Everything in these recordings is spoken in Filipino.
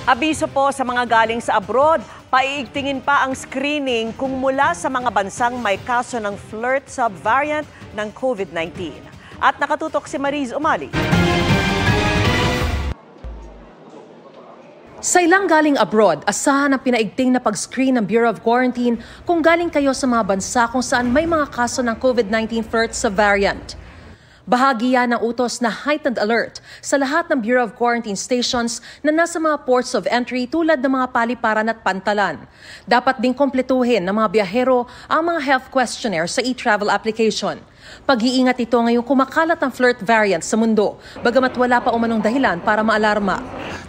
Abiso po sa mga galing sa abroad, paiigtingin pa ang screening kung mula sa mga bansang may kaso ng flirt subvariant ng COVID-19. At nakatutok si Mariz Umali. Sa ilang galing abroad, asahan ang pinaigting na pag-screen ng Bureau of Quarantine kung galing kayo sa mga bansa kung saan may mga kaso ng COVID-19 flirt subvariant. Bahagi yan ng utos na heightened alert sa lahat ng Bureau of Quarantine stations na nasa mga ports of entry tulad ng mga paliparan at pantalan. Dapat ding kompletuhin ng mga biyahero ang mga health questionnaire sa e-travel application. Pag-iingat ito ngayong kumakalat ang flirt variant sa mundo, bagamat wala pa umanong dahilan para maalarma.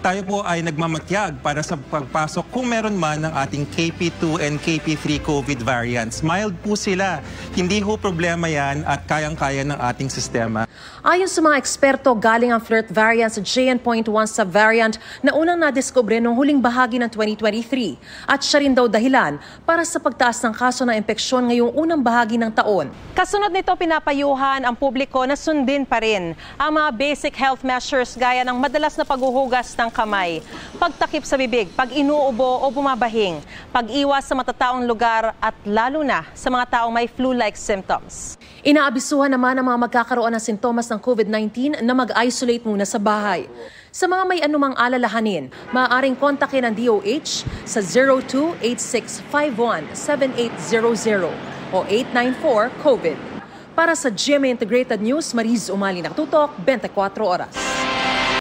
Tayo po ay nagmamatyag para sa pagpasok kung meron man ng ating KP2 and KP3 COVID variants. Mild po sila. Hindi ho problema yan at kayang-kaya ng ating sistema. Ayon sa mga eksperto, galing ang flirt variant sa JN.1 subvariant na unang nadiskubre noong huling bahagi ng 2023 at siya rin daw dahilan para sa pagtaas ng kaso ng impeksyon ngayong unang bahagi ng taon. Kasunod nito, pinapayuhan ang publiko na sundin pa rin ang mga basic health measures gaya ng madalas na paghuhugas ng kamay, pagtakip sa bibig, pag-inuubo o bumabahing, pag-iwas sa matataong lugar at lalo na sa mga taong may flu-like symptoms. Inaabisuhan naman ang mga magkakaroon ng sintomas ng COVID-19 na mag-isolate muna sa bahay. Sa mga may anumang alalahanin, maaaring kontakin ang DOH sa 02-8651-7800 o 894-COVID. Para sa GMA Integrated News, Mariz Umali, nakatutok, 24 oras.